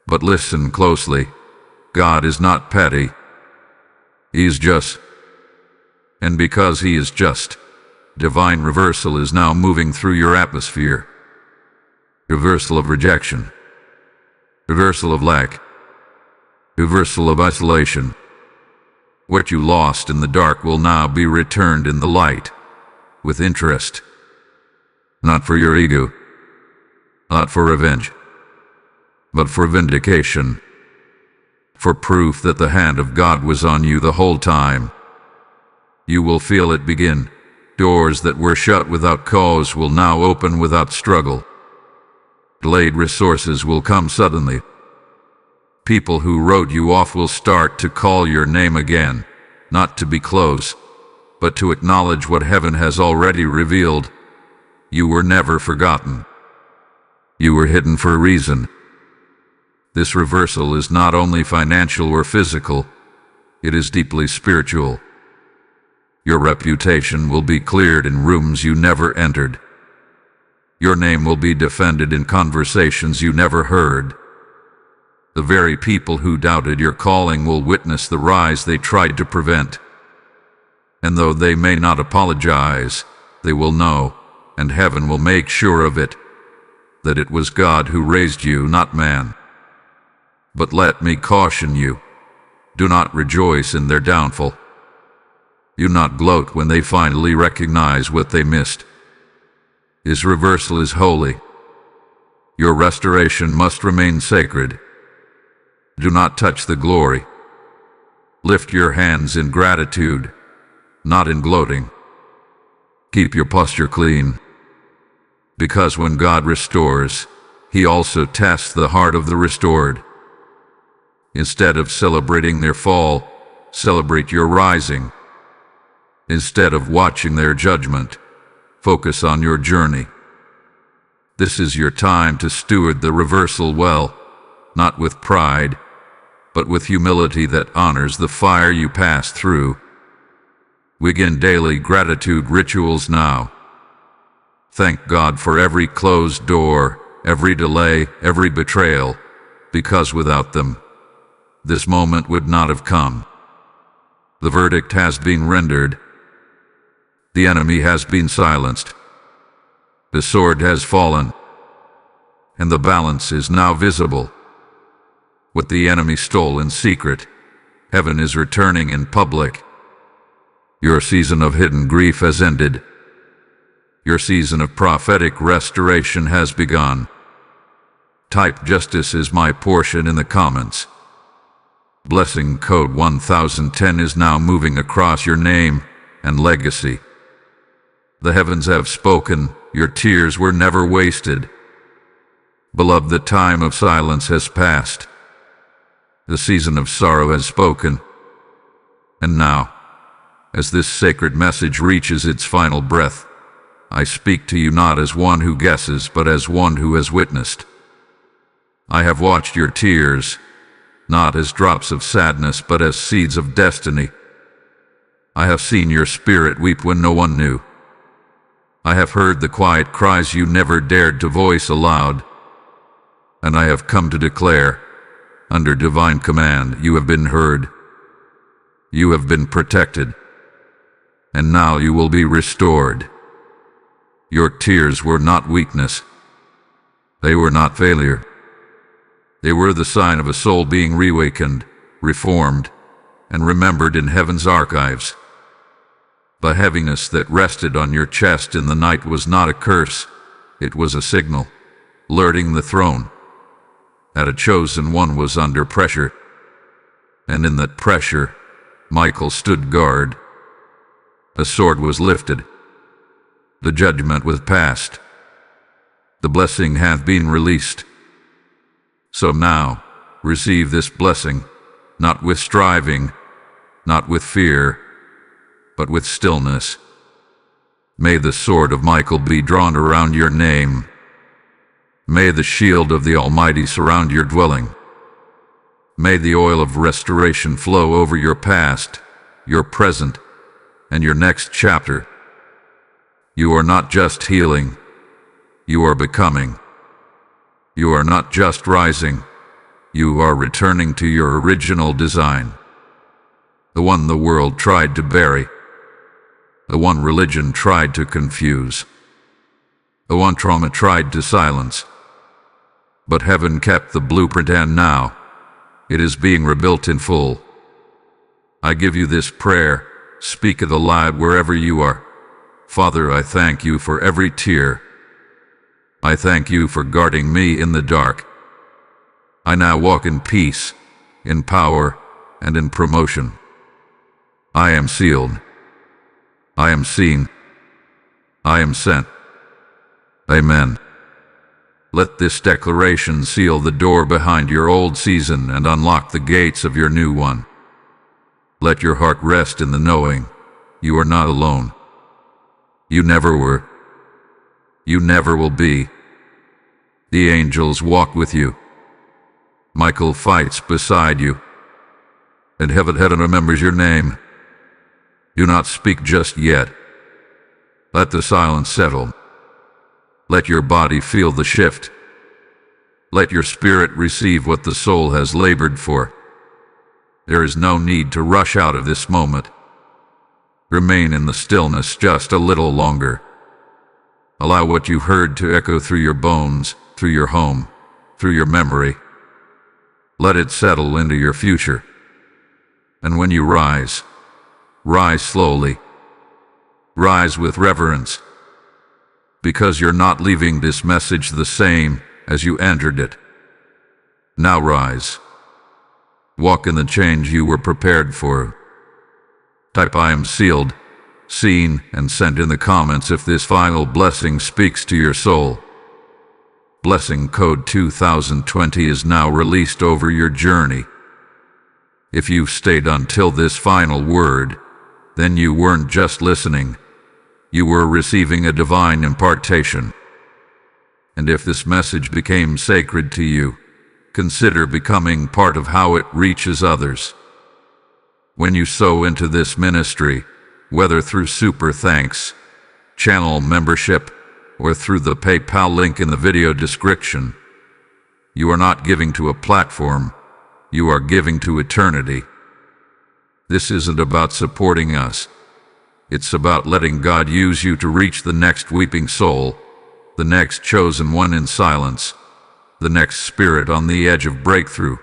But listen closely, God is not petty. He is just. And because he is just, divine reversal is now moving through your atmosphere. Reversal of rejection. Reversal of lack. Reversal of isolation. What you lost in the dark will now be returned in the light, with interest. Not for your ego, not for revenge, but for vindication, for proof that the hand of God was on you the whole time. You will feel it begin. Doors that were shut without cause will now open without struggle. Delayed resources will come suddenly. People who wrote you off will start to call your name again, not to be close, but to acknowledge what heaven has already revealed. You were never forgotten. You were hidden for a reason. This reversal is not only financial or physical, it is deeply spiritual. Your reputation will be cleared in rooms you never entered. Your name will be defended in conversations you never heard. The very people who doubted your calling will witness the rise they tried to prevent. And though they may not apologize, they will know, and heaven will make sure of it, that it was God who raised you, not man. But let me caution you, do not rejoice in their downfall. Do not gloat when they finally recognize what they missed. His reversal is holy. Your restoration must remain sacred. Do not touch the glory. Lift your hands in gratitude, not in gloating. Keep your posture clean. Because when God restores, He also tests the heart of the restored. Instead of celebrating their fall, celebrate your rising. Instead of watching their judgment, focus on your journey. This is your time to steward the reversal well, not with pride, but with humility that honors the fire you pass through. Begin daily gratitude rituals now. Thank God for every closed door, every delay, every betrayal, because without them, this moment would not have come. The verdict has been rendered. The enemy has been silenced. The sword has fallen, and the balance is now visible. What the enemy stole in secret, heaven is returning in public. Your season of hidden grief has ended. Your season of prophetic restoration has begun. Type "Justice is my portion" in the comments. Blessing code 1010 is now moving across your name and legacy. The heavens have spoken, your tears were never wasted. Beloved, the time of silence has passed. The season of sorrow has spoken. And now, as this sacred message reaches its final breath, I speak to you not as one who guesses, but as one who has witnessed. I have watched your tears, not as drops of sadness, but as seeds of destiny. I have seen your spirit weep when no one knew. I have heard the quiet cries you never dared to voice aloud. And I have come to declare, under divine command, you have been heard. You have been protected. And now you will be restored. Your tears were not weakness. They were not failure. They were the sign of a soul being reawakened, reformed, and remembered in heaven's archives. The heaviness that rested on your chest in the night was not a curse. It was a signal, alerting the throne that a chosen one was under pressure. And in that pressure, Michael stood guard. A sword was lifted. The judgment was passed. The blessing hath been released. So now, receive this blessing, not with striving, not with fear, but with stillness. May the sword of Michael be drawn around your name. May the shield of the Almighty surround your dwelling. May the oil of restoration flow over your past, your present, and your next chapter. You are not just healing, you are becoming. You are not just rising, you are returning to your original design, the one the world tried to bury. the one religion tried to confuse, the one trauma tried to silence. But heaven kept the blueprint, and now it is being rebuilt in full. I give you this prayer. Speak it aloud wherever you are. Father, I thank you for every tear. I thank you for guarding me in the dark. I now walk in peace, in power, and in promotion. I am sealed. I am seen. I am sent. Amen. Let this declaration seal the door behind your old season and unlock the gates of your new one. Let your heart rest in the knowing you are not alone. You never were. You never will be. The angels walk with you. Michael fights beside you. And heaven remembers your name. Do not speak just yet. Let the silence settle. Let your body feel the shift. Let your spirit receive what the soul has labored for. There is no need to rush out of this moment. Remain in the stillness just a little longer. Allow what you heard to echo through your bones, through your home, through your memory. Let it settle into your future. And when you rise, rise slowly. Rise with reverence. Because you're not leaving this message the same as you entered it. Now rise. Walk in the change you were prepared for. Type I am sealed, seen, and sent in the comments if this final blessing speaks to your soul. Blessing code 2020 is now released over your journey. If you've stayed until this final word, then you weren't just listening. You were receiving a divine impartation. And if this message became sacred to you, consider becoming part of how it reaches others. When you sow into this ministry, whether through super thanks, channel membership, or through the PayPal link in the video description, you are not giving to a platform, you are giving to eternity. This isn't about supporting us. It's about letting God use you to reach the next weeping soul, the next chosen one in silence, the next spirit on the edge of breakthrough.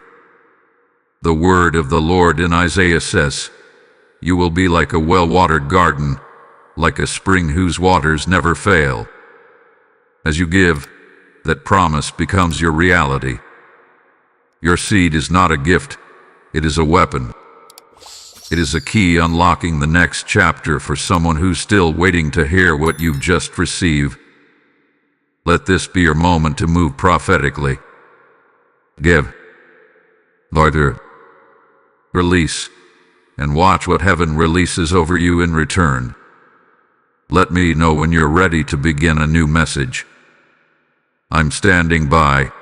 The word of the Lord in Isaiah says, "You will be like a well-watered garden, like a spring whose waters never fail." As you give, that promise becomes your reality. Your seed is not a gift, it is a weapon. It is a key unlocking the next chapter for someone who's still waiting to hear what you've just received. Let this be your moment to move prophetically. Give. Larger. Release. And watch what heaven releases over you in return. Let me know when you're ready to begin a new message. I'm standing by.